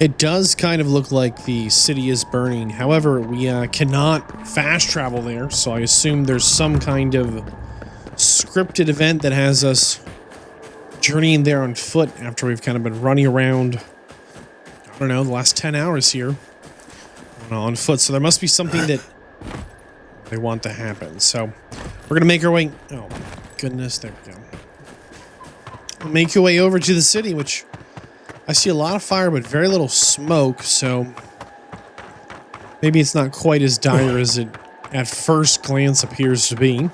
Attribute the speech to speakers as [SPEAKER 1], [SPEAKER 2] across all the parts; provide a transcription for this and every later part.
[SPEAKER 1] It does kind of look like the city is burning. However, we cannot fast travel there, so I assume there's some kind of scripted event that has us journeying there on foot after we've kind of been running around, I don't know, the last 10 hours here on foot. So there must be something that they want to happen. So we're going to make our way. Oh, my goodness. There we go. We'll make your way over to the city, which I see a lot of fire, but very little smoke. So maybe it's not quite as dire as it at first glance appears to be.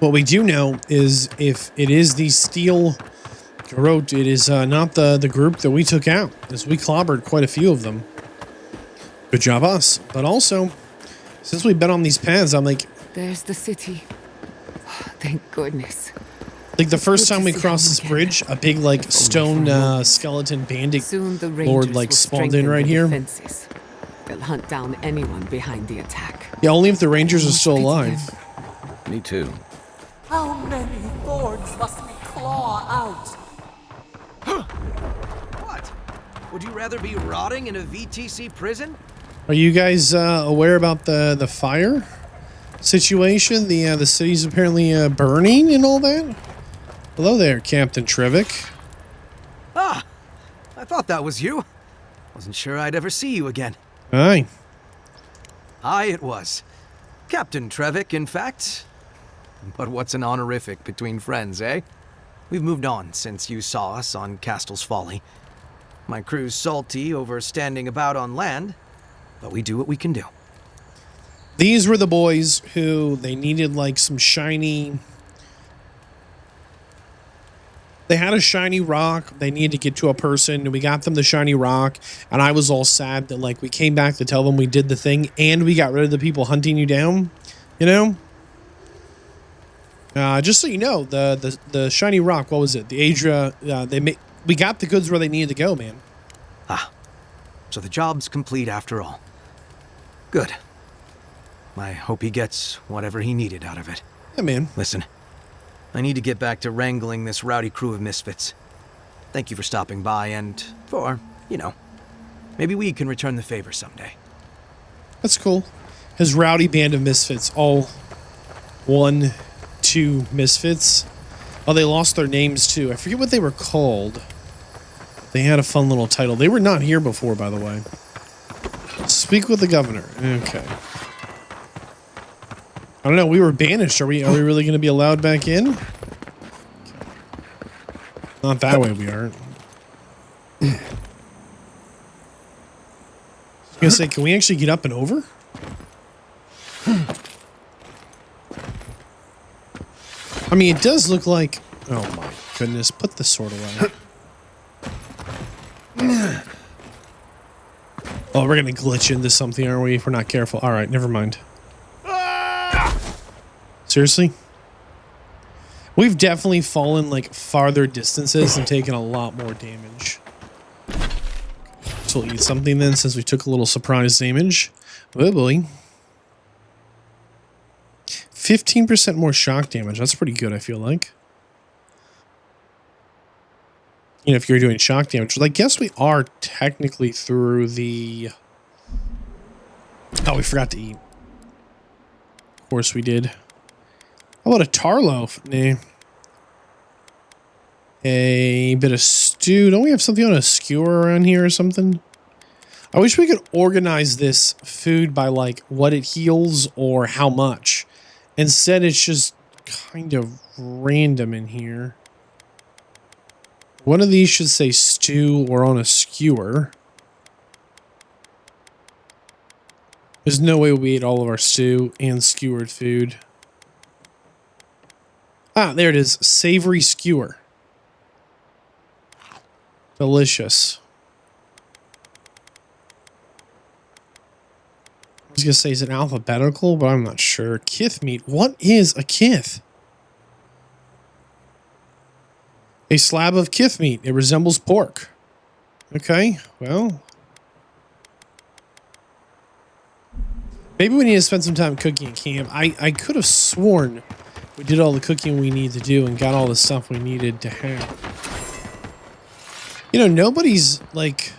[SPEAKER 1] What we do know is if it is the Steele Garrote, it is not the group that we took out, as we clobbered quite a few of them. Good job us. But also, since we've been on these paths, I'm like...
[SPEAKER 2] There's the city. Oh, thank goodness.
[SPEAKER 1] Like the first time we crossed this bridge, a big like stone skeleton bandit lord like spawned in right here.
[SPEAKER 2] Defenses. They'll hunt down anyone behind the attack.
[SPEAKER 1] Yeah, only if the rangers are still alive.
[SPEAKER 3] Me too.
[SPEAKER 4] How many thorns must we claw out?
[SPEAKER 5] What? Would you rather be rotting in a VTC prison?
[SPEAKER 1] Are you guys aware about the fire situation? The city's apparently burning and all that? Hello there, Captain Trevick.
[SPEAKER 5] Ah, I thought that was you. Wasn't sure I'd ever see you again.
[SPEAKER 1] Aye.
[SPEAKER 5] Aye, it was. Captain Trevick, in fact. But what's an honorific between friends, eh? We've moved on since you saw us on Castle's Folly. My crew's salty over standing about on land, but we do what we can do.
[SPEAKER 1] These were the boys who they needed like some shiny... They had a shiny rock. They needed to get to a person, and we got them the shiny rock. And I was all sad that like we came back to tell them we did the thing, and we got rid of the people hunting you down. You know. Just so you know, the shiny rock. What was it? The Adria. We got the goods where they needed to go, man.
[SPEAKER 5] Ah, so the job's complete after all. Good. I hope he gets whatever he needed out of it.
[SPEAKER 1] Yeah, man.
[SPEAKER 5] Listen. I need to get back to wrangling this rowdy crew of misfits. Thank you for stopping by and for, you know, maybe we can return the favor someday.
[SPEAKER 1] That's cool. His rowdy band of misfits, all 1, 2 misfits. Oh, they lost their names too. I forget what they were called. They had a fun little title. They were not here before, by the way. Speak with the governor. Okay. I don't know. We were banished. Are we really going to be allowed back in? Not that way. We aren't. I was going to say, can we actually get up and over? I mean, it does look like. Oh my goodness! Put the sword away. Oh, we're gonna glitch into something, aren't we? If we're not careful. All right, never mind. Seriously? We've definitely fallen like farther distances and taken a lot more damage. So we'll eat something then, since we took a little surprise damage. Oh boy. 15% more shock damage. That's pretty good, I feel like. You know, if you're doing shock damage. Well, I guess we are technically through the... Oh, we forgot to eat. Of course we did. How about a tar loaf? Nah. A bit of stew. Don't we have something on a skewer around here or something? I wish we could organize this food by like what it heals or how much. Instead, it's just kind of random in here. One of these should say stew or on a skewer. There's no way we ate all of our stew and skewered food. Ah, there it is. Savory skewer. Delicious. I was going to say, is it alphabetical? But I'm not sure. Kith meat. What is a kith? A slab of kith meat. It resembles pork. Okay, well. Maybe we need to spend some time cooking at camp. I could have sworn we did all the cooking we need to do and got all the stuff we needed to have. You know, nobody's, like,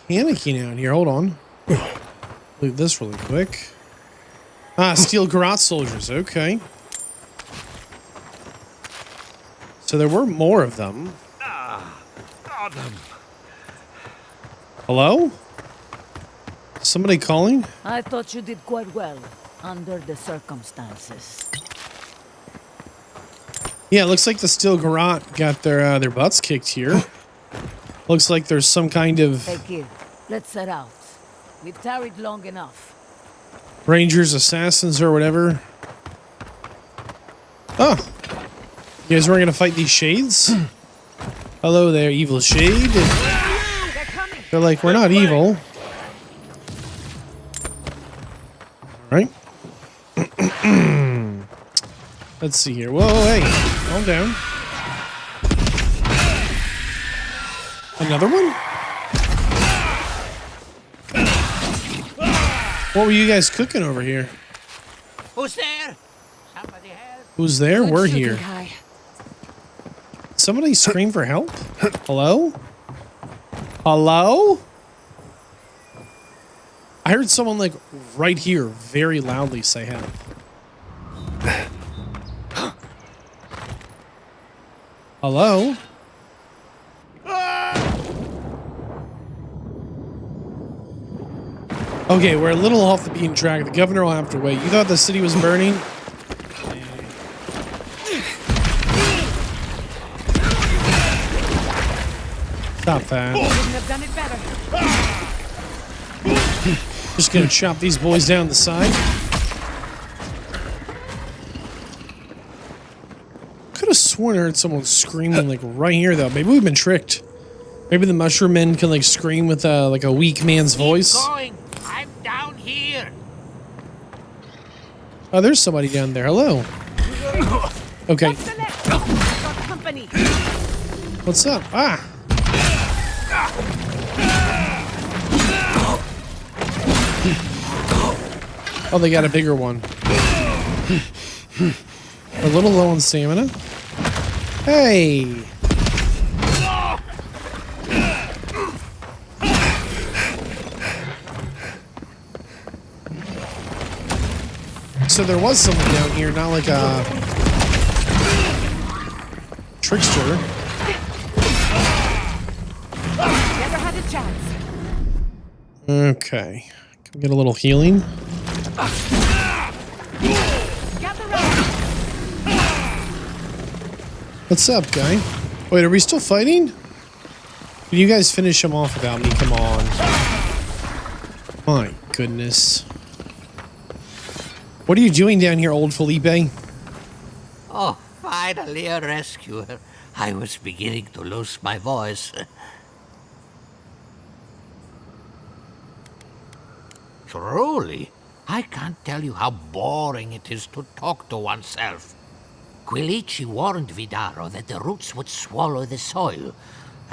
[SPEAKER 1] panicking out here. Hold on. Loot this really quick. Ah, Steele Garrote soldiers. Okay. So there were more of them.
[SPEAKER 3] Got them.
[SPEAKER 1] Hello? Somebody calling?
[SPEAKER 6] I thought you did quite well, under the circumstances.
[SPEAKER 1] Yeah, it looks like the Steele Garrote got their butts kicked here. Looks like there's some kind of
[SPEAKER 6] Hey kid, let's set out. We've tarried long enough.
[SPEAKER 1] Rangers, assassins, or whatever. Oh. You guys weren't gonna fight these shades? Hello there, evil shade. They're like, we're not evil. Alright. Let's see here. Whoa, hey. Calm down. Another one? What were you guys cooking over here?
[SPEAKER 3] Who's there? Somebody help.
[SPEAKER 1] Who's there?
[SPEAKER 2] Good
[SPEAKER 1] We're
[SPEAKER 2] shooting,
[SPEAKER 1] here.
[SPEAKER 2] Kai.
[SPEAKER 1] Somebody scream for help? Hello? Hello? I heard someone like right here very loudly say help. Hello? Okay, we're a little off the beaten track. The governor will have to wait. You thought the city was burning? Stop that.
[SPEAKER 2] Couldn't have done it better.
[SPEAKER 1] Just gonna chop these boys down the side. Could have sworn I heard someone screaming like right here though. Maybe we've been tricked. Maybe the mushroom men can like scream with like a weak man's voice.
[SPEAKER 3] Keep going. I'm down here.
[SPEAKER 1] Oh, there's somebody down there. Hello. Okay.
[SPEAKER 2] The left. I've got company.
[SPEAKER 1] What's up? Ah. Oh, they got a bigger one. A little low on stamina. Hey. So there was someone down here, not like a trickster.
[SPEAKER 2] Never had a chance.
[SPEAKER 1] Okay. Can we get a little healing?
[SPEAKER 2] Gather round.
[SPEAKER 1] What's up, guy? Wait, are we still fighting? Can you guys finish him off without me? Come on. My goodness. What are you doing down here, old Felipe?
[SPEAKER 3] Oh, finally a rescuer. I was beginning to lose my voice. Truly, I can't tell you how boring it is to talk to oneself. Quilici warned Vidaro that the roots would swallow the soil.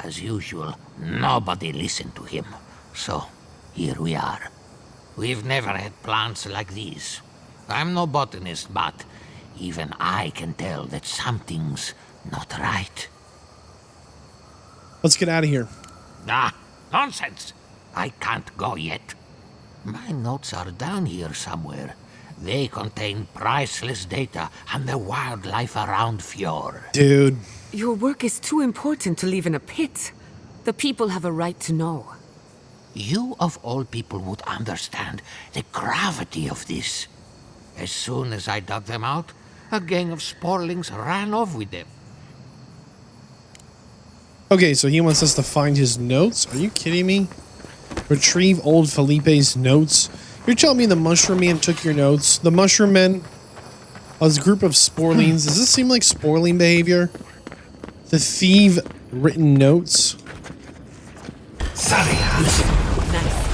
[SPEAKER 3] As usual, nobody listened to him. So, here we are. We've never had plants like these. I'm no botanist, but even I can tell that something's not right.
[SPEAKER 1] Let's get out of here.
[SPEAKER 3] Ah, nonsense! I can't go yet. My notes are down here somewhere. They contain priceless data on the wildlife around Fjord.
[SPEAKER 1] Dude.
[SPEAKER 2] Your work is too important to leave in a pit. The people have a right to know.
[SPEAKER 3] You of all people would understand the gravity of this. As soon as I dug them out, a gang of sporlings ran off with them.
[SPEAKER 1] Okay, so he wants us to find his notes? Are you kidding me? Retrieve old Felipe's notes? You're telling me the mushroom man took your notes? The mushroom men? A group of sporlings? Does this seem like sporling behavior? The thief written notes?
[SPEAKER 2] Nice,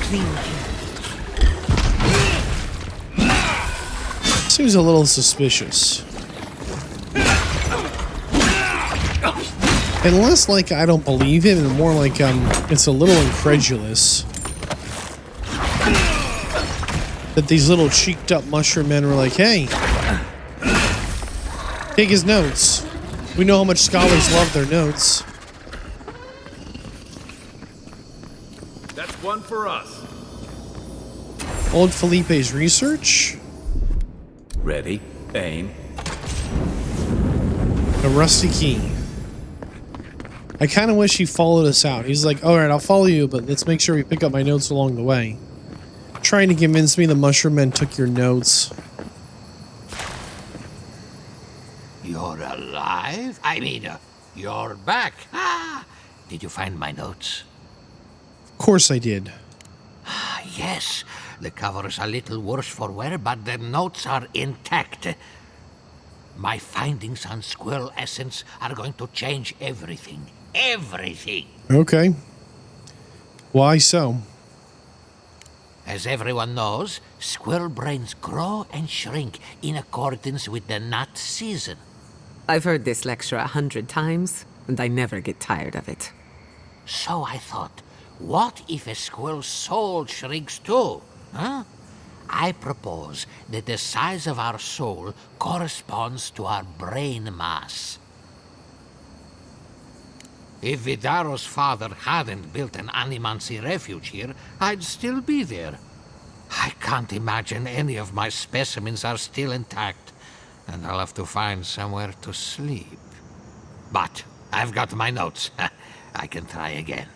[SPEAKER 2] clean kill.
[SPEAKER 1] Seems a little suspicious. And less like I don't believe him, and more like it's a little incredulous. That these little cheeked up mushroom men were like, hey, take his notes. We know how much scholars love their notes.
[SPEAKER 7] That's one for us.
[SPEAKER 1] Old Felipe's research.
[SPEAKER 7] Ready, aim.
[SPEAKER 1] A rusty key. I kind of wish he followed us out. He's like, all right, I'll follow you, but let's make sure we pick up my notes along the way. Trying to convince me the mushroom men took your notes.
[SPEAKER 3] You're alive? I mean, you're back. Ah, did you find my notes?
[SPEAKER 1] Of course I did.
[SPEAKER 3] Ah, yes. The cover's a little worse for wear, but the notes are intact. My findings on squirrel essence are going to change everything. Everything.
[SPEAKER 1] Okay. Why so?
[SPEAKER 3] As everyone knows, squirrel brains grow and shrink in accordance with the nut season.
[SPEAKER 2] I've heard this lecture 100 times, and I never get tired of it.
[SPEAKER 3] So I thought, what if a squirrel's soul shrinks too? Huh? I propose that the size of our soul corresponds to our brain mass. If Vidaro's father hadn't built an animancy refuge here, I'd still be there. I can't imagine any of my specimens are still intact, and I'll have to find somewhere to sleep. But I've got my notes. I can try again.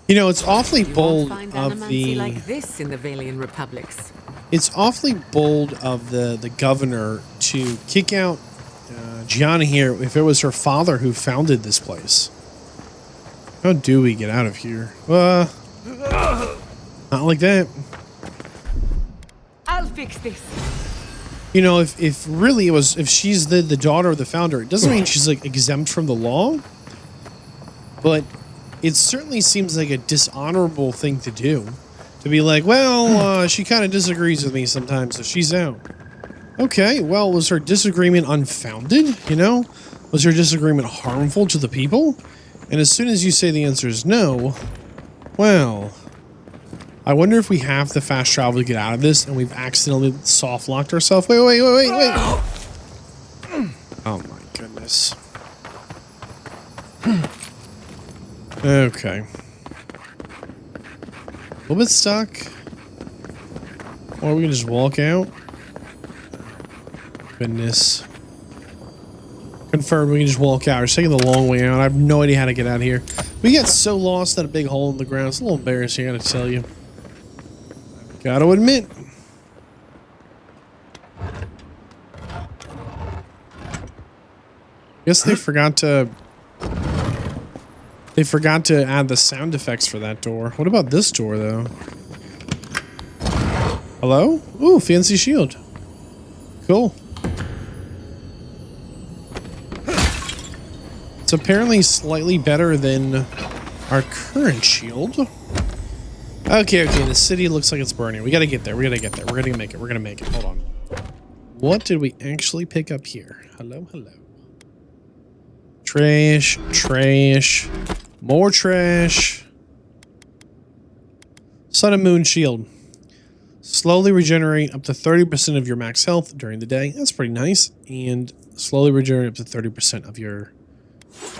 [SPEAKER 1] You know, it's awfully
[SPEAKER 2] You won't
[SPEAKER 1] bold
[SPEAKER 2] find
[SPEAKER 1] of
[SPEAKER 2] animancy
[SPEAKER 1] the...
[SPEAKER 2] like this in the Valian republics.
[SPEAKER 1] It's awfully bold of the governor to kick out Gianna here if it was her father who founded this place. How do we get out of here? Not like that.
[SPEAKER 2] I'll fix this.
[SPEAKER 1] You know, if really it was, if she's the daughter of the founder, it doesn't mean she's like exempt from the law. But it certainly seems like a dishonorable thing to do. To be like, well, she kind of disagrees with me sometimes, so she's out. Okay, well, was her disagreement unfounded? You know? Was her disagreement harmful to the people? And as soon as you say the answer is no, well, I wonder if we have to fast travel to get out of this and we've accidentally soft locked ourselves. Wait. Oh my goodness. Okay. A little bit stuck. Or we can just walk out. Goodness. Confirmed, we can just walk out. We're taking the long way out. I have no idea how to get out of here. We get so lost in a big hole in the ground. It's a little embarrassing, I gotta tell you. Gotta admit. Guess they forgot to... They forgot to add the sound effects for that door. What about this door, though? Hello? Ooh, fancy shield. Cool. It's apparently slightly better than our current shield. Okay, the city looks like it's burning. We gotta get there. We're gonna make it. Hold on. What did we actually pick up here? Hello. Trash. More trash. Sun and Moon shield. Slowly regenerate up to 30% of your max health during the day. That's pretty nice. And slowly regenerate up to 30% of your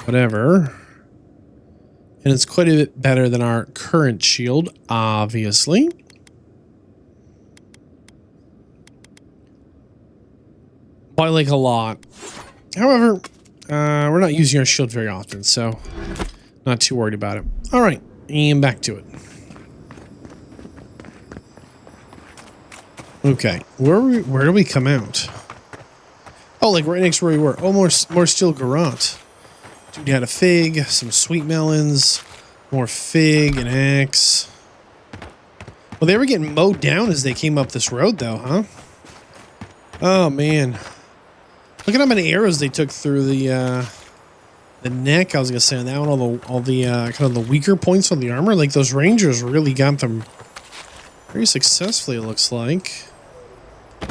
[SPEAKER 1] whatever. And it's quite a bit better than our current shield, obviously. By like a lot. However, we're not using our shield very often, so not too worried about it. All right, and back to it. Okay, where do we come out? Oh, like right next to where we were. Oh, more Steele Garrote. Dude had a fig, some sweet melons, more fig, an axe. Well, they were getting mowed down as they came up this road, though, huh? Oh man, look at how many arrows they took through the neck. I was gonna say on that one, all the kind of the weaker points on the armor. Like those rangers really got them very successfully. It looks like. All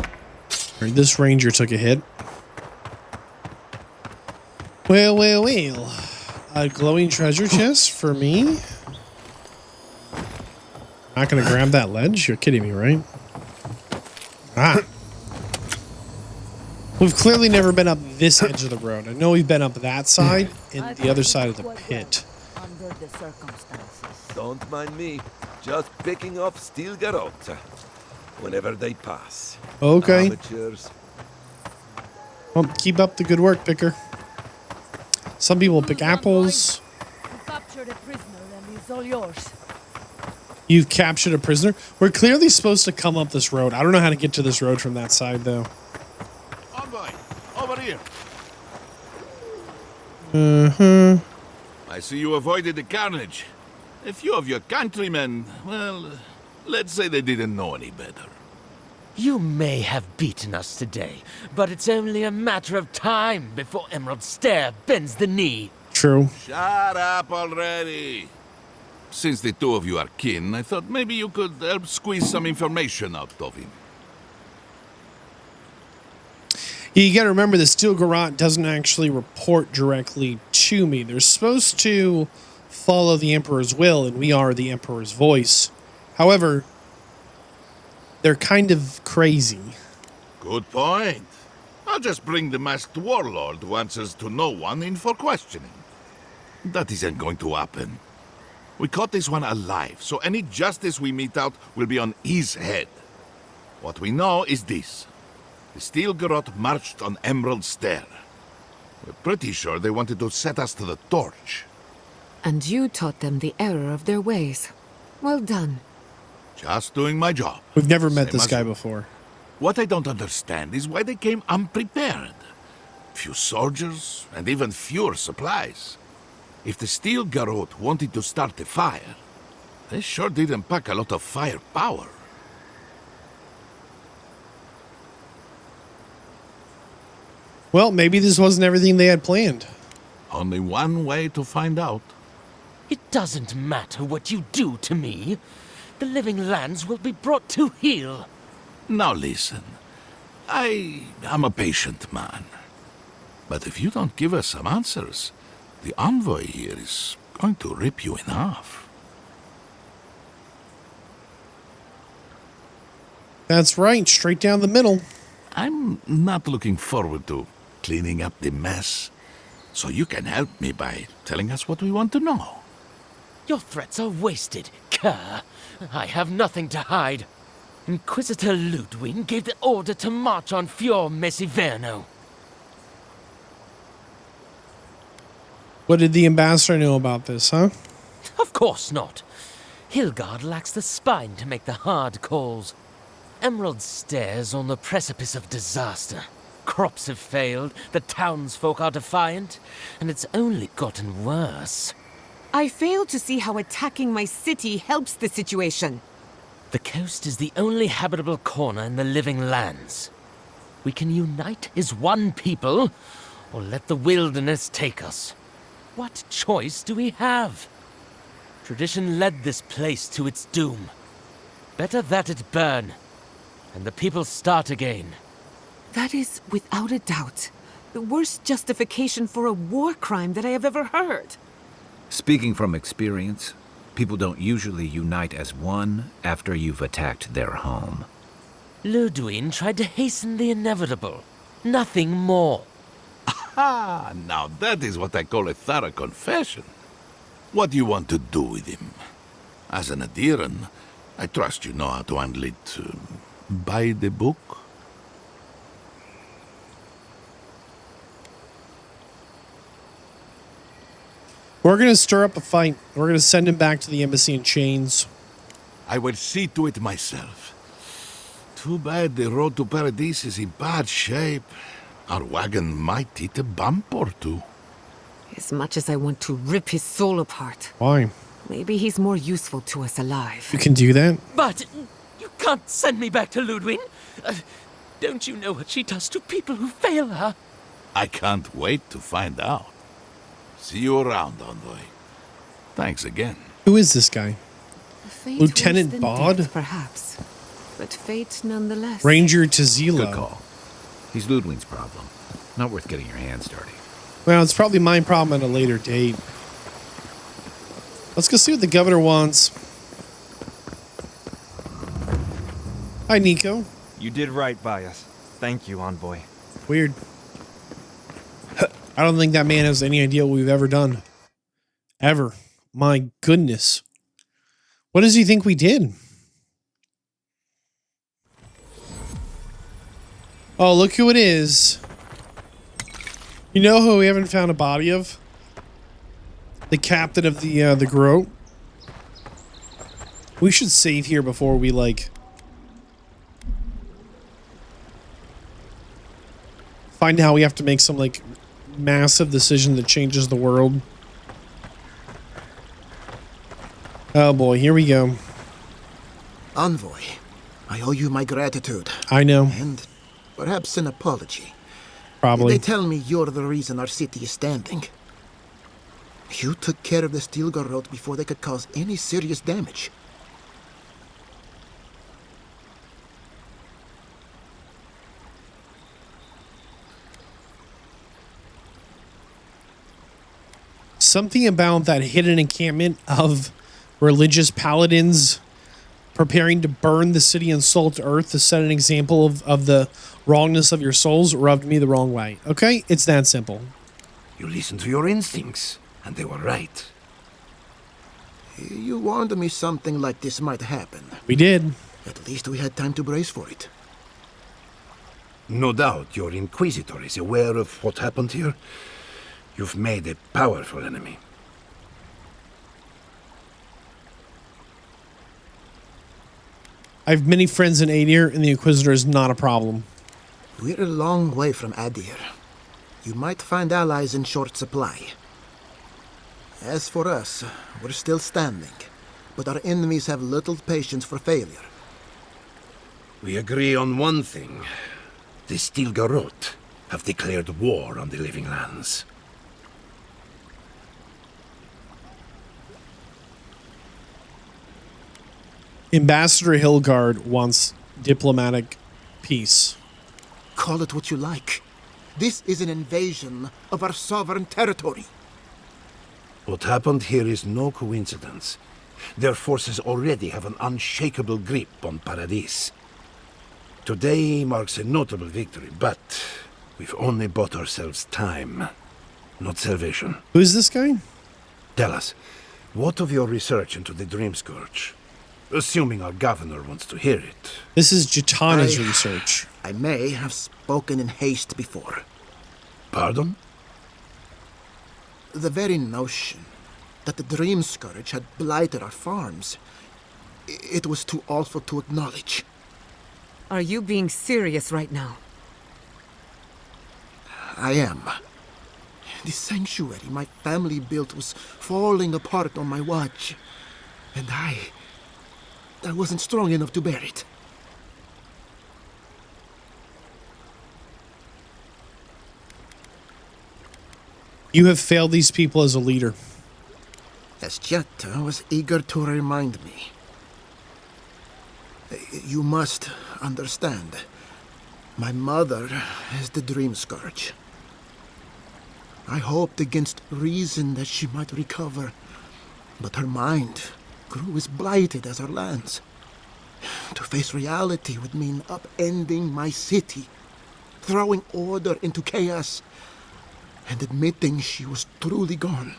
[SPEAKER 1] right, this ranger took a hit. Well. A glowing treasure chest for me. Not gonna grab that ledge? You're kidding me, right? Ah. We've clearly never been up this edge of the road. I know we've been up that side and the other side of the pit.
[SPEAKER 6] under the circumstances.
[SPEAKER 8] Don't mind me. Just picking off Steele Garrote whenever they pass.
[SPEAKER 1] Okay.
[SPEAKER 8] Amateurs.
[SPEAKER 1] Well, keep up the good work, Picker. Some people pick apples.
[SPEAKER 6] You captured a prisoner and he's all yours.
[SPEAKER 1] You've captured a prisoner? We're clearly supposed to come up this road. I don't know how to get to this road from that side, though.
[SPEAKER 7] Envoy, over here. I see you avoided the carnage. A few of your countrymen, well, let's say they didn't know any better.
[SPEAKER 9] You may have beaten us today, but it's only a matter of time before Emerald Stair bends the knee.
[SPEAKER 1] True.
[SPEAKER 7] Shut up already. Since the two of you are kin, I thought maybe you could help squeeze some information out of him.
[SPEAKER 1] You gotta remember the Steele Garrote doesn't actually report directly to me. They're supposed to follow the Emperor's will, and we are the Emperor's voice. However, they're kind of crazy.
[SPEAKER 7] Good point. I'll just bring the masked warlord who answers to no one in for questioning. That isn't going to happen. We caught this one alive, so any justice we mete out will be on his head. What we know is this. The Steele Garrote marched on Emerald Stair. We're pretty sure they wanted to set us to the torch.
[SPEAKER 2] And you taught them the error of their ways. Well done.
[SPEAKER 7] Just doing my job.
[SPEAKER 1] We've never met
[SPEAKER 7] Same
[SPEAKER 1] this
[SPEAKER 7] as
[SPEAKER 1] guy
[SPEAKER 7] you.
[SPEAKER 1] before.
[SPEAKER 7] What I don't understand is why they came unprepared. Few soldiers, and even fewer supplies. If the Steele Garrote wanted to start a fire, they sure didn't pack a lot of firepower.
[SPEAKER 1] Well, maybe this wasn't everything they had planned.
[SPEAKER 7] Only one way to find out.
[SPEAKER 9] It doesn't matter what you do to me. The living lands will be brought to heel.
[SPEAKER 7] Now listen, I am a patient man. But if you don't give us some answers, the envoy here is going to rip you in half.
[SPEAKER 1] That's right, straight down the middle.
[SPEAKER 7] I'm not looking forward to cleaning up the mess, so you can help me by telling us what we want to know.
[SPEAKER 9] Your threats are wasted, cur. I have nothing to hide. Inquisitor Ludwig gave the order to march on Fior Mesiverno.
[SPEAKER 1] What did the ambassador know about this, huh?
[SPEAKER 9] Of course not. Hilgard lacks the spine to make the hard calls. Emerald Stair's on the precipice of disaster. Crops have failed, the townsfolk are defiant, and it's only gotten worse.
[SPEAKER 2] I fail to see how attacking my city helps the situation.
[SPEAKER 9] The coast is the only habitable corner in the living lands. We can unite as one people, or let the wilderness take us. What choice do we have? Tradition led this place to its doom. Better that it burn, and the people start again.
[SPEAKER 2] That is, without a doubt, the worst justification for a war crime that I have ever heard.
[SPEAKER 10] Speaking from experience, people don't usually unite as one after you've attacked their home.
[SPEAKER 9] Ludwig tried to hasten the inevitable. Nothing more.
[SPEAKER 7] Ah, now that is what I call a thorough confession. What do you want to do with him? As an adherent, I trust you know how to handle it by the book.
[SPEAKER 1] We're going to stir up a fight. We're going to send him back to the embassy in chains.
[SPEAKER 7] I will see to it myself. Too bad the road to Paradise is in bad shape. Our wagon might hit a bump or two.
[SPEAKER 2] As much as I want to rip his soul apart,
[SPEAKER 1] Why?
[SPEAKER 2] maybe he's more useful to us alive.
[SPEAKER 1] You can do that?
[SPEAKER 9] But you can't send me back to Ludwig. Don't you know what she does to people who fail her?
[SPEAKER 7] I can't wait to find out. See you around, Envoy. Thanks again.
[SPEAKER 1] Who is this guy?
[SPEAKER 2] Fate
[SPEAKER 1] Lieutenant
[SPEAKER 2] worse than
[SPEAKER 1] Vadd?
[SPEAKER 2] death, perhaps, but fate nonetheless.
[SPEAKER 1] Ranger Tazila.
[SPEAKER 10] Good call. He's Ludwig's problem. Not worth getting your hands dirty.
[SPEAKER 1] Well, it's probably my problem at a later date. Let's go see what the governor wants. Hi, Nico.
[SPEAKER 11] You did right by us. Thank you, Envoy.
[SPEAKER 1] Weird. I don't think that man has any idea what we've ever done. Ever. My goodness. What does he think we did? Oh, look who it is. You know who we haven't found a body of? The captain of the Garrote. We should save here before we, like, find out we have to make some, like, massive decision that changes the world. Oh boy, here we go.
[SPEAKER 12] Envoy, I owe you my gratitude.
[SPEAKER 1] I know.
[SPEAKER 12] And perhaps an apology.
[SPEAKER 1] Probably.
[SPEAKER 12] They tell me you're the reason our city is standing. You took care of the Steele Garrote before they could cause any serious damage.
[SPEAKER 1] Something about that hidden encampment of religious paladins preparing to burn the city and salt to earth to set an example of the wrongness of your souls rubbed me the wrong way. Okay? It's that simple.
[SPEAKER 8] You listened to your instincts, and they were right.
[SPEAKER 12] You warned me something like this might happen.
[SPEAKER 1] We did.
[SPEAKER 12] At least we had time to brace for it.
[SPEAKER 8] No doubt your Inquisitor is aware of what happened here. You've made a powerful enemy.
[SPEAKER 1] I have many friends in Adir, and the Inquisitor is not a problem.
[SPEAKER 12] We're a long way from Adir. You might find allies in short supply. As for us, we're still standing, but our enemies have little patience for failure.
[SPEAKER 8] We agree on one thing. The Steele Garrote have declared war on the living lands.
[SPEAKER 1] Ambassador Hilgard wants diplomatic peace.
[SPEAKER 12] Call it what you like. This is an invasion of our sovereign territory.
[SPEAKER 8] What happened here is no coincidence. Their forces already have an unshakable grip on Paradis. Today marks a notable victory, but we've only bought ourselves time, not salvation.
[SPEAKER 1] Who's this guy?
[SPEAKER 8] Tell us, what of your research into the Dream Scourge? Assuming our governor wants to hear it.
[SPEAKER 1] This is Jitana's research.
[SPEAKER 12] I may have spoken in haste before.
[SPEAKER 8] Pardon?
[SPEAKER 12] The very notion that the Dream Scourge had blighted our farms, it was too awful to acknowledge.
[SPEAKER 2] Are you being serious right now?
[SPEAKER 12] I am. The sanctuary my family built was falling apart on my watch, and I wasn't strong enough to bear it.
[SPEAKER 1] You have failed these people as a leader.
[SPEAKER 12] As Jetta was eager to remind me. You must understand. My mother is the Dream Scourge. I hoped against reason that she might recover, but her mind grew as blighted as her lands. To face reality would mean upending my city, throwing order into chaos, and admitting she was truly gone.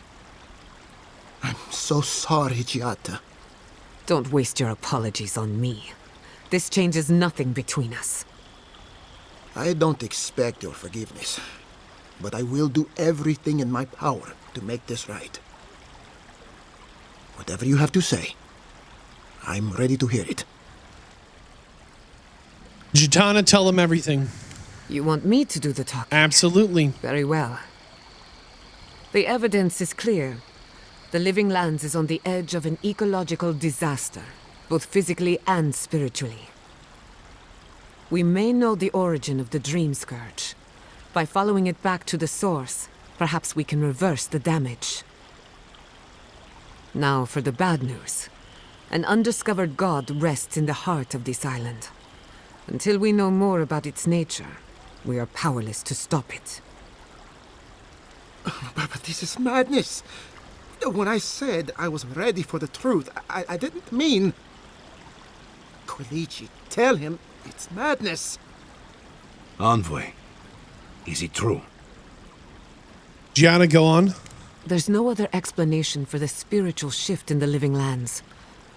[SPEAKER 12] I'm so sorry, Giata.
[SPEAKER 2] Don't waste your apologies on me. This changes nothing between us.
[SPEAKER 12] I don't expect your forgiveness, but I will do everything in my power to make this right. Whatever you have to say, I'm ready to hear it.
[SPEAKER 1] Jitana, tell them everything.
[SPEAKER 2] You want me to do the talking?
[SPEAKER 1] Absolutely.
[SPEAKER 2] Very well. The evidence is clear. The Living Lands is on the edge of an ecological disaster, both physically and spiritually. We may know the origin of the Dream Scourge. By following it back to the source, perhaps we can reverse the damage. Now for the bad news. An undiscovered god rests in the heart of this island. Until we know more about its nature, we are powerless to stop it.
[SPEAKER 12] But this is madness. When I said I was ready for the truth, I didn't mean... Quilici, tell him it's madness.
[SPEAKER 8] Envoy, is it true?
[SPEAKER 1] Gianna, go on.
[SPEAKER 2] There's no other explanation for the spiritual shift in the living lands.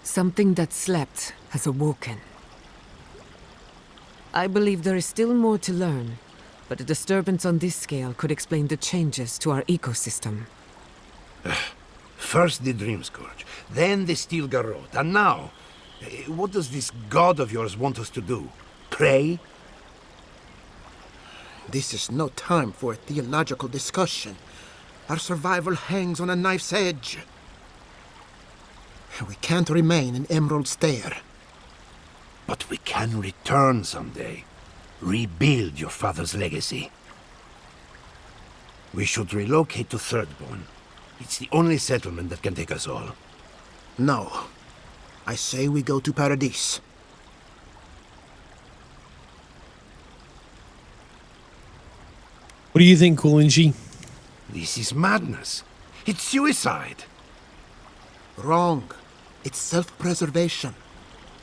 [SPEAKER 2] Something that slept has awoken. I believe there is still more to learn, but a disturbance on this scale could explain the changes to our ecosystem.
[SPEAKER 8] First the Dream Scourge, then the Steele Garrote, and now, what does this god of yours want us to do? Pray?
[SPEAKER 12] This is no time for a theological discussion. Our survival hangs on a knife's edge. We can't remain in Emerald Stair.
[SPEAKER 8] But we can return someday. Rebuild your father's legacy. We should relocate to Thirdborn. It's the only settlement that can take us all.
[SPEAKER 12] No. I say we go to Paradise.
[SPEAKER 1] What do you think, Kulinji?
[SPEAKER 8] This is madness. It's suicide.
[SPEAKER 12] Wrong. It's self-preservation.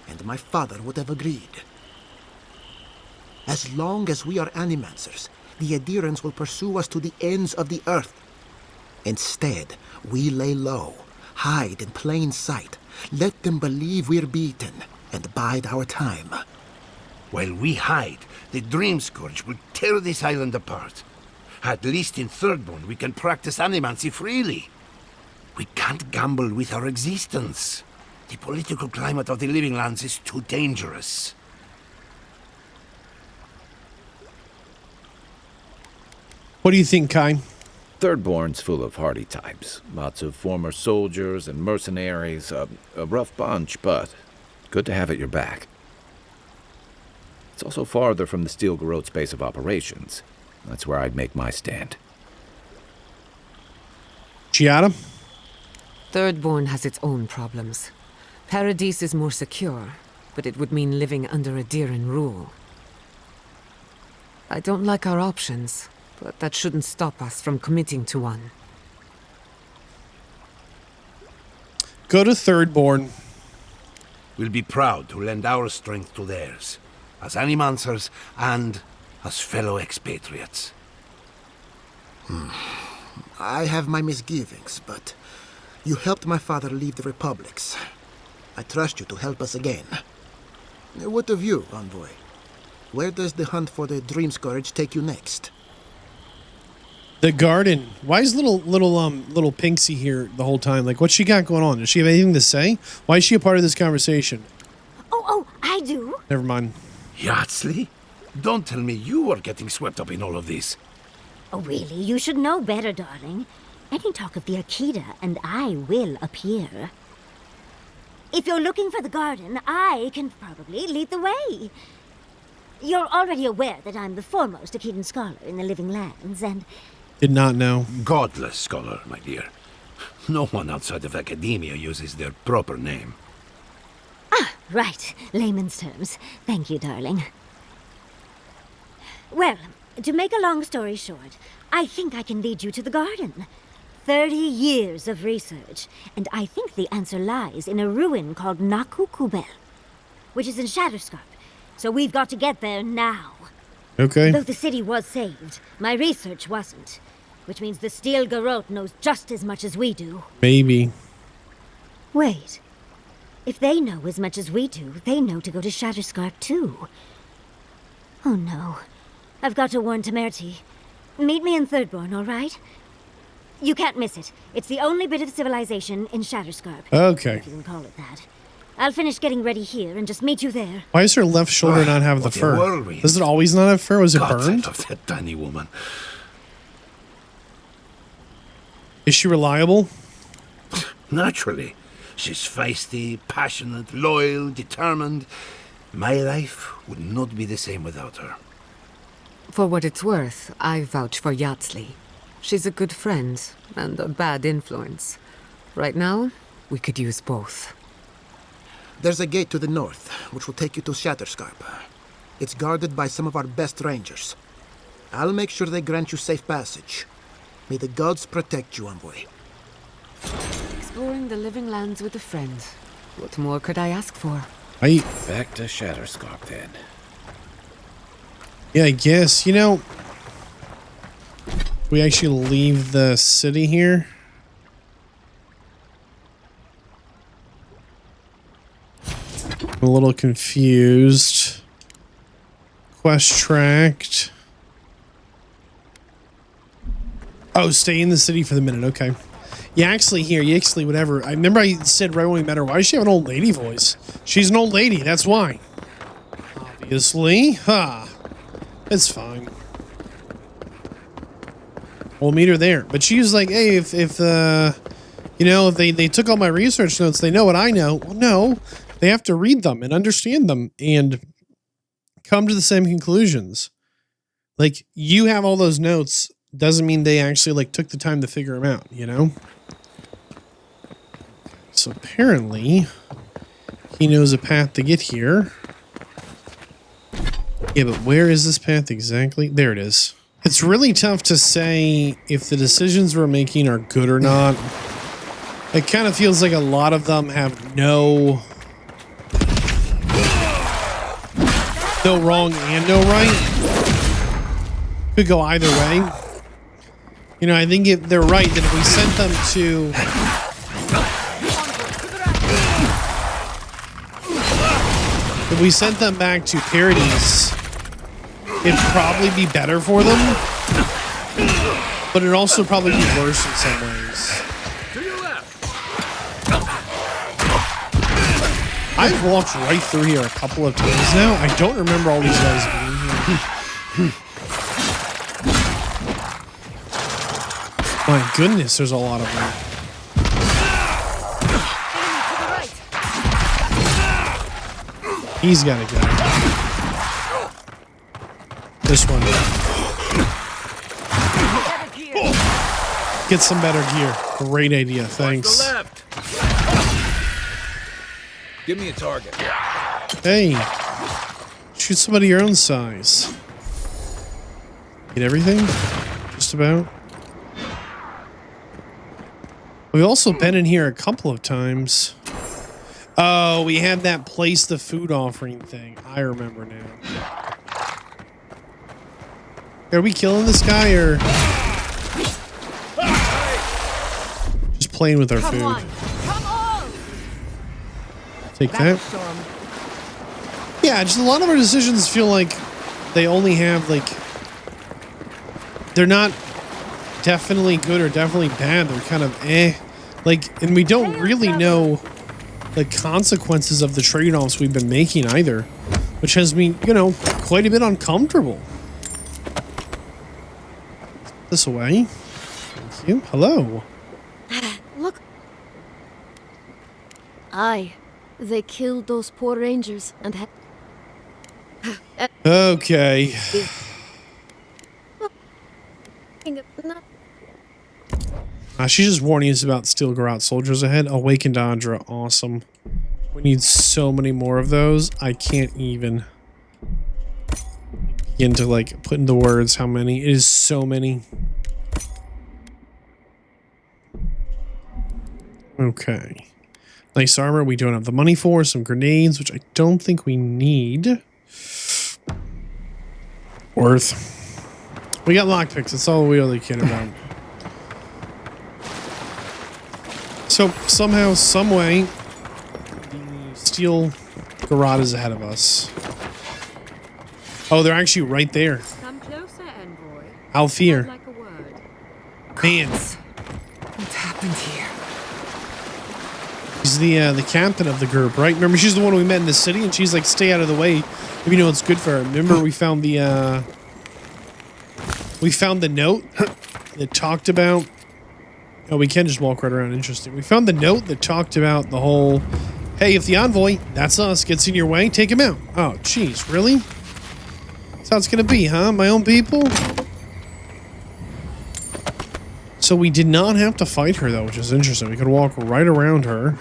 [SPEAKER 12] And my father would have agreed. As long as we are animancers, the adherents will pursue us to the ends of the earth. Instead, we lay low, hide in plain sight, let them believe we're beaten, and bide our time.
[SPEAKER 8] While we hide, the Dream Scourge will tear this island apart. At least in Thirdborn, we can practice animancy freely. We can't gamble with our existence. The political climate of the Living Lands is too dangerous.
[SPEAKER 1] What do you think, Kai?
[SPEAKER 10] Thirdborn's full of hardy types. Lots of former soldiers and mercenaries. A rough bunch, but good to have at your back. It's also farther from the Steele Garrote's base of operations. That's where I'd make my stand.
[SPEAKER 1] Giada?
[SPEAKER 2] Thirdborn has its own problems. Paradise is more secure, but it would mean living under a Diran rule. I don't like our options, but that shouldn't stop us from committing to one.
[SPEAKER 1] Go to Thirdborn.
[SPEAKER 8] We'll be proud to lend our strength to theirs, as animancers and as fellow expatriates.
[SPEAKER 12] I have my misgivings, but you helped my father leave the Republics. I trust you to help us again. What of you, Envoy? Where does the hunt for the Dream Scourge take you next?
[SPEAKER 1] The garden. Why is little Pinksy here the whole time? Like, what's she got going on? Does she have anything to say? Why is she a part of this conversation?
[SPEAKER 13] Oh, I do.
[SPEAKER 1] Never mind.
[SPEAKER 8] Yardsley? Don't tell me you are getting swept up in all of this.
[SPEAKER 13] Oh, really? You should know better, darling. Any talk of the Akita, and I will appear. If you're looking for the garden, I can probably lead the way. You're already aware that I'm the foremost Akitan scholar in the Living Lands, and...
[SPEAKER 1] Did not know.
[SPEAKER 8] Godless scholar, my dear. No one outside of academia uses their proper name.
[SPEAKER 13] Ah, right. Layman's terms. Thank you, darling. Well, to make a long story short, I think I can lead you to the garden. 30 years of research, and I think the answer lies in a ruin called Nakukubel, which is in Shatterscarp. So we've got to get there now.
[SPEAKER 1] Okay.
[SPEAKER 13] Though the city was saved, my research wasn't. Which means the Steele Garrote knows just as much as we do.
[SPEAKER 1] Maybe.
[SPEAKER 13] Wait. If they know as much as we do, they know to go to Shatterscarp too. Oh no. I've got to warn Temerity. Meet me in Thirdborn, all right? You can't miss it. It's the only bit of civilization in Shatterscarp.
[SPEAKER 1] Okay.
[SPEAKER 13] If you can call it that. I'll finish getting ready here and just meet you there.
[SPEAKER 1] Why does her left shoulder not have the fur? Does it always not have fur? Was it burned?
[SPEAKER 8] I love that tiny woman.
[SPEAKER 1] Is she reliable?
[SPEAKER 8] Naturally. She's feisty, passionate, loyal, determined. My life would not be the same without her.
[SPEAKER 2] For what it's worth, I vouch for Yardsley. She's a good friend and a bad influence. Right now, we could use both.
[SPEAKER 12] There's a gate to the north, which will take you to Shatterscarp. It's guarded by some of our best rangers. I'll make sure they grant you safe passage. May the gods protect you, Envoy.
[SPEAKER 2] Exploring the Living Lands with a friend. What more could I ask for?
[SPEAKER 10] Back to Shatterscarp, then.
[SPEAKER 1] Yeah, I guess. You know, we actually leave the city here. I'm a little confused. Quest tracked. Oh, stay in the city for the minute. Okay. Yeah, actually, whatever. I remember I said right when we met her, why does she have an old lady voice? She's an old lady, that's why. Obviously. Huh. It's fine. We'll meet her there. But she was like, hey, if you know, if they took all my research notes, they know what I know. Well, no. They have to read them and understand them and come to the same conclusions. Like, you have all those notes doesn't mean they actually, like, took the time to figure them out, you know? So apparently, he knows a path to get here. Yeah, but where is this path exactly? There it is. It's really tough to say if the decisions we're making are good or not. It kind of feels like a lot of them have no wrong and no right. Could go either way. You know, I think if they're right, that if we sent them to... If we sent them back to Paradise, it'd probably be better for them. But it'd also probably be worse in some ways. I've walked right through here a couple of times now. I don't remember all these guys being here. My goodness, there's a lot of them. He's got to go. This one. Get some better gear. Great idea. Thanks.
[SPEAKER 10] Give me a target.
[SPEAKER 1] Hey. Shoot somebody your own size. Get everything? Just about. We've also been in here a couple of times. Oh, we had that place the food offering thing. I remember now. Are we killing this guy or just playing with our food?
[SPEAKER 2] Come on.
[SPEAKER 1] Take that. Yeah, just a lot of our decisions feel like they only have like they're not definitely good or definitely bad. They're kind of like, and we don't really know the consequences of the trade-offs we've been making either, which has me, you know, quite a bit uncomfortable. This away. Thank you. Hello.
[SPEAKER 14] Look. Aye. They killed those poor rangers and had...
[SPEAKER 1] Okay. She's just warning us about Steele Garrote soldiers ahead. Awakened Andra. Awesome. We need so many more of those. I can't even begin to, like, put into words how many. It is so many. Okay. Nice armor. We don't have the money for. Some grenades, which I don't think we need. Worth. We got lockpicks. That's all we really care about. So, somehow, someway, the Steele Garrote is ahead of us. Oh, they're actually right there.
[SPEAKER 2] Come closer, envoy.
[SPEAKER 1] Alfear.
[SPEAKER 2] Like a word.
[SPEAKER 1] Man.
[SPEAKER 2] What's happened here?
[SPEAKER 1] She's the captain of the group, right? Remember, she's the one we met in the city, and she's like, stay out of the way if you know what's good for her. Remember, we found the note that talked about... Oh, we can just walk right around. Interesting. We found the note that talked about the whole, hey, if the envoy, that's us, gets in your way, take him out. Oh, jeez, really? That's how it's gonna be, huh? My own people? So we did not have to fight her, though, which is interesting. We could walk right around her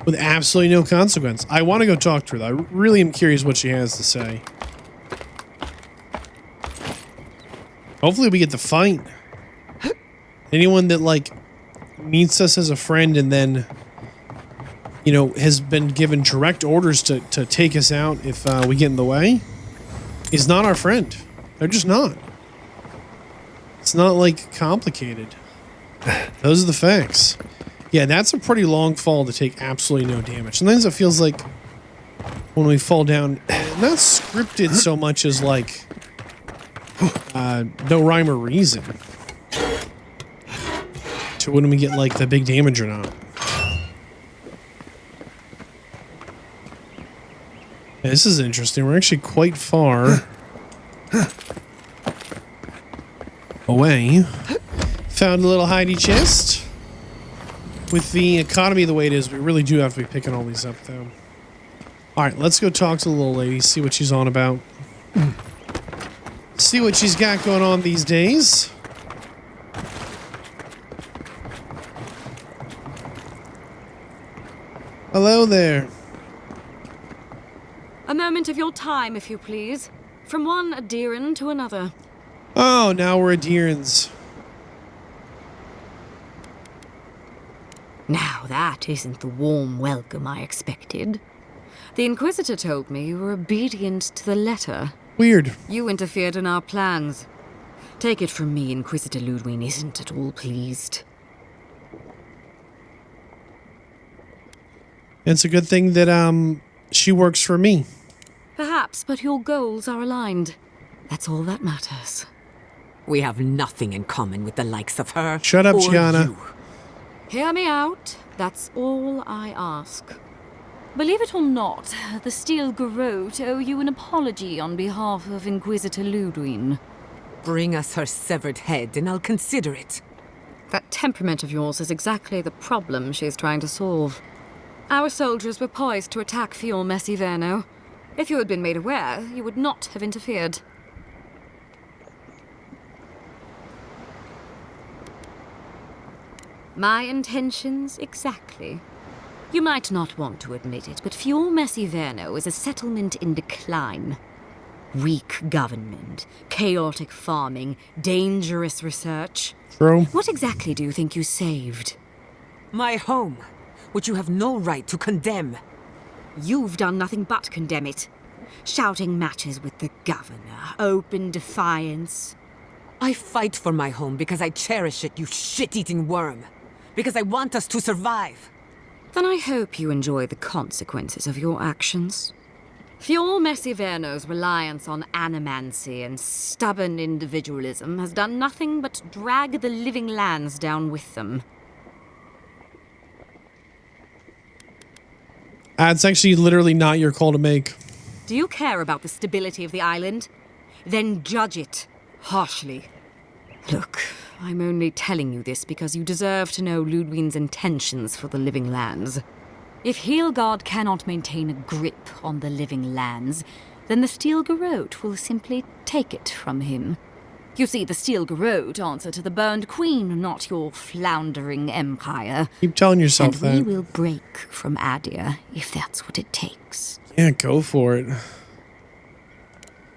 [SPEAKER 1] with absolutely no consequence. I want to go talk to her, though. I really am curious what she has to say. Hopefully we get to fight. Anyone that, like, meets us as a friend and then, you know, has been given direct orders to take us out if we get in the way is not our friend. They're just not. It's not, like, complicated. Those are the facts. Yeah, that's a pretty long fall to take absolutely no damage. Sometimes it feels like when we fall down, not scripted so much as like no rhyme or reason to when we get like the big damage or not. Yeah, this is interesting. We're actually quite far away. Found a little hidey chest. With the economy the way it is, we really do have to be picking all these up, though. Alright, let's go talk to the little lady, see what she's on about. See what she's got going on these days. Hello there.
[SPEAKER 15] A moment of your time, if you please. From one Adheran to another.
[SPEAKER 1] Oh, now we're Adherans.
[SPEAKER 15] Now that isn't the warm welcome I expected. The Inquisitor told me you were obedient to the letter.
[SPEAKER 1] Weird.
[SPEAKER 15] You interfered in our plans. Take it from me, Inquisitor Ludwig isn't at all pleased.
[SPEAKER 1] It's a good thing that, she works for me.
[SPEAKER 15] Perhaps, but your goals are aligned. That's all that matters.
[SPEAKER 2] We have nothing in common with the likes of her.
[SPEAKER 1] Shut up,
[SPEAKER 2] or
[SPEAKER 1] Gianna.
[SPEAKER 2] you.
[SPEAKER 15] Hear me out. That's all I ask. Believe it or not, the Steele Garrote owe you an apology on behalf of Inquisitor Ludwig.
[SPEAKER 2] Bring us her severed head and I'll consider it.
[SPEAKER 15] That temperament of yours is exactly the problem she's trying to solve. Our soldiers were poised to attack Fior Messiverno. If you had been made aware, you would not have interfered. My intentions exactly. You might not want to admit it, but Fior Messiverno is a settlement in decline. Weak government, chaotic farming, dangerous research.
[SPEAKER 1] True.
[SPEAKER 15] What exactly do you think you saved?
[SPEAKER 2] My home, which you have no right to condemn.
[SPEAKER 15] You've done nothing but condemn it. Shouting matches with the governor, open defiance.
[SPEAKER 2] I fight for my home because I cherish it, you shit-eating worm. Because I want us to survive.
[SPEAKER 15] Then I hope you enjoy the consequences of your actions. Fior Messiverno's reliance on animancy and stubborn individualism has done nothing but drag the living lands down with them.
[SPEAKER 1] It's actually literally not your call to make.
[SPEAKER 15] Do you care about the stability of the island? Then judge it harshly. Look, I'm only telling you this because you deserve to know Ludwig's intentions for the living lands. If Heelgard cannot maintain a grip on the living lands, then the Steele Garrote will simply take it from him. You see, the Steele Garrote answer to the burned queen, not your floundering empire.
[SPEAKER 1] Keep telling yourself that.
[SPEAKER 15] And we will break from Adia, if that's what it takes.
[SPEAKER 1] Yeah, go for it.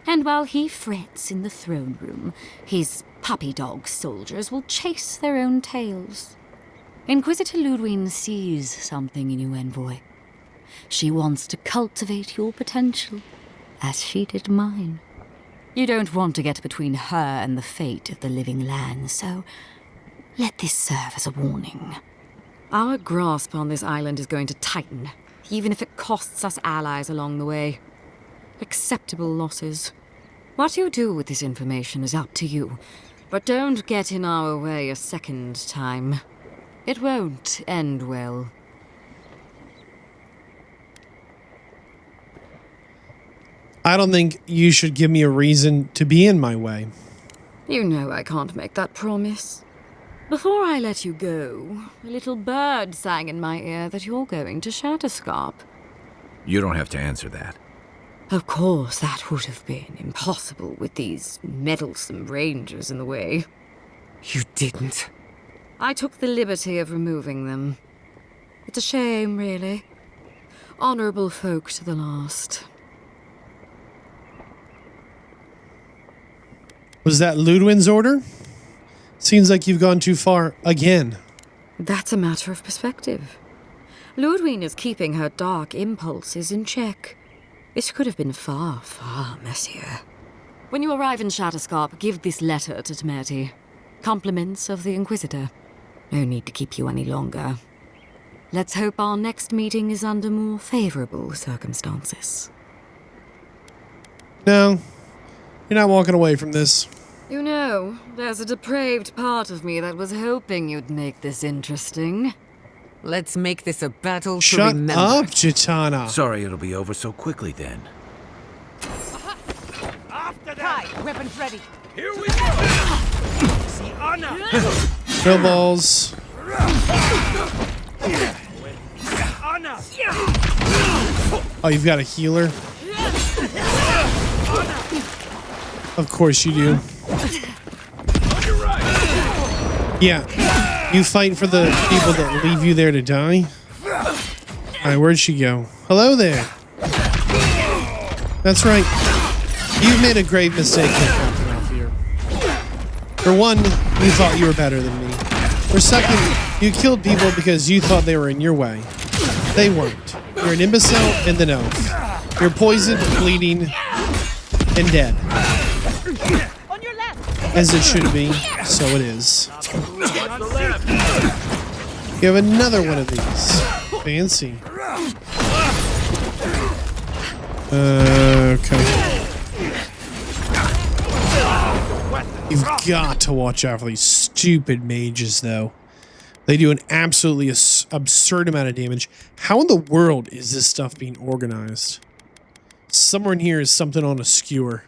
[SPEAKER 15] And while he frets in the throne room, his puppy dog soldiers will chase their own tails. Inquisitor Ludwig sees something in you, Envoy. She wants to cultivate your potential, as she did mine. You don't want to get between her and the fate of the living land, so let this serve as a warning. Our grasp on this island is going to tighten, even if it costs us allies along the way. Acceptable losses. What you do with this information is up to you, but don't get in our way a second time. It won't end well.
[SPEAKER 1] I don't think you should give me a reason to be in my way.
[SPEAKER 15] You know I can't make that promise. Before I let you go, a little bird sang in my ear that you're going to Shatterscarp.
[SPEAKER 10] You don't have to answer that.
[SPEAKER 15] Of course, that would have been impossible with these meddlesome rangers in the way.
[SPEAKER 2] You didn't.
[SPEAKER 15] I took the liberty of removing them. It's a shame, really. Honorable folk to the last.
[SPEAKER 1] Was that Ludwig's order? Seems like you've gone too far again.
[SPEAKER 15] That's a matter of perspective. Ludwig is keeping her dark impulses in check. This could have been far, far messier. When you arrive in Shatterscarp, give this letter to Temerity. Compliments of the Inquisitor. No need to keep you any longer. Let's hope our next meeting is under more favorable circumstances.
[SPEAKER 1] No, you're not walking away from this.
[SPEAKER 15] You know, there's a depraved part of me that was hoping you'd make this interesting.
[SPEAKER 2] Let's make this a battle to
[SPEAKER 1] Shut
[SPEAKER 2] remember.
[SPEAKER 1] up, Chitana.
[SPEAKER 10] Sorry it'll be over so quickly then.
[SPEAKER 6] Hi, weapons ready.
[SPEAKER 11] Here we go! See Anna!
[SPEAKER 1] No balls.
[SPEAKER 11] Anna!
[SPEAKER 1] Oh, you've got a healer? Of course you do. Yeah, you fight for the people that leave you there to die. Alright, where'd she go? Hello there. That's right. You've made a grave mistake here, Captain Alfier. For one, you thought you were better than me. For second, you killed people because you thought they were in your way. They weren't. You're an imbecile and an elf. You're poisoned, bleeding, and dead. As it should be, so it is. You have another one of these. Fancy. Okay. You've got to watch out for these stupid mages, though. They do an absolutely absurd amount of damage. How in the world is this stuff being organized? Somewhere in here is something on a skewer.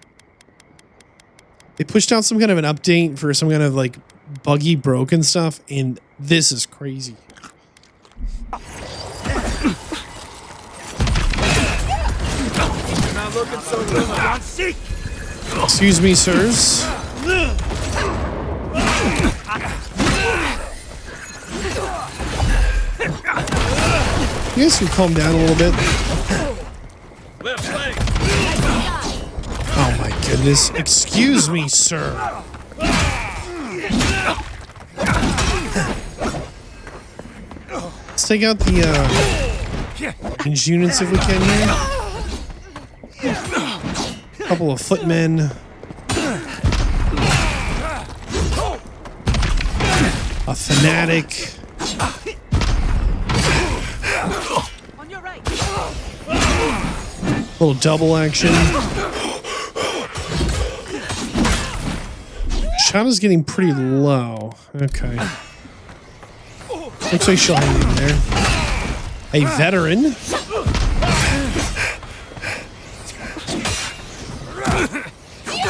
[SPEAKER 1] They pushed out some kind of an update for some kind of like buggy broken stuff, and this is crazy.
[SPEAKER 11] Not looking so good.
[SPEAKER 1] Excuse me, sirs. You guys can calm down a little bit. Oh my goodness. Excuse me, sir. Let's take out the range units if we can here. A couple of footmen. A fanatic.
[SPEAKER 6] On your right.
[SPEAKER 1] Little double action. Shana's getting pretty low. Okay. Looks like she'll hang in there. A veteran.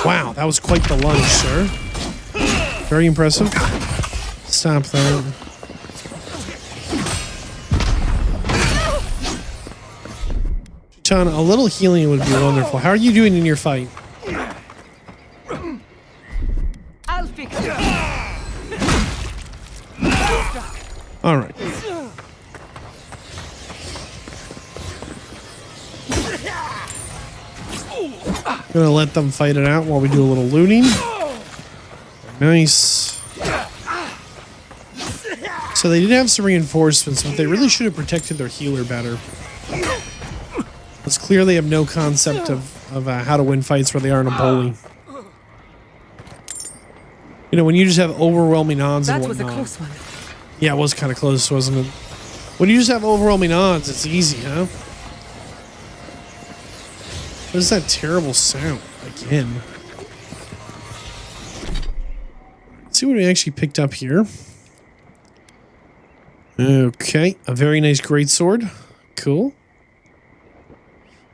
[SPEAKER 1] Wow, that was quite the lunge, sir. Very impressive. Stop that. John, a little healing would be wonderful. How are you doing in your fight?
[SPEAKER 6] I'll fix it.
[SPEAKER 1] All right. Gonna let them fight it out while we do a little looting. Nice. So they did have some reinforcements, but they really should have protected their healer better. It's clear they have no concept of how to win fights where they aren't a bully. You know, when you just have overwhelming odds and
[SPEAKER 2] That
[SPEAKER 1] whatnot.
[SPEAKER 2] was a close one.
[SPEAKER 1] Yeah, it was kind of close, wasn't it? When you just have overwhelming odds, it's easy, huh? What is that terrible sound? Again. Let's see what we actually picked up here. Okay, a very nice greatsword. Cool.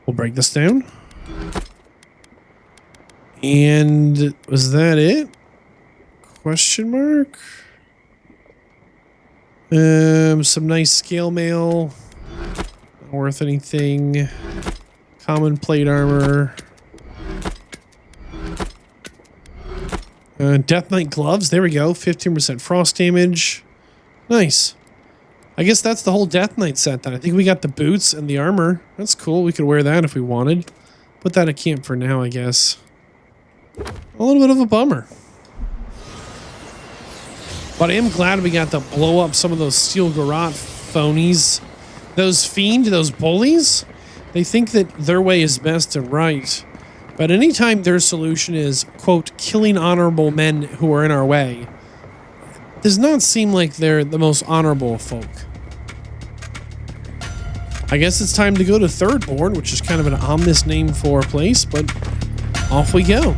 [SPEAKER 1] We'll break this down. And was that it? Question mark? Some nice scale mail. Not worth anything. Common plate armor. Death Knight gloves. There we go. 15% frost damage. Nice. I guess that's the whole Death Knight set then. I think we got the boots and the armor. That's cool. We could wear that if we wanted. Put that at camp for now, I guess. A little bit of a bummer. But I am glad we got to blow up some of those Steele Garrote phonies. Those fiend, those bullies. They think that their way is best and right. But anytime their solution is, quote, killing honorable men who are in our way, does not seem like they're the most honorable of folk. I guess it's time to go to Thirdborn, which is kind of an ominous name for a place, but off we go.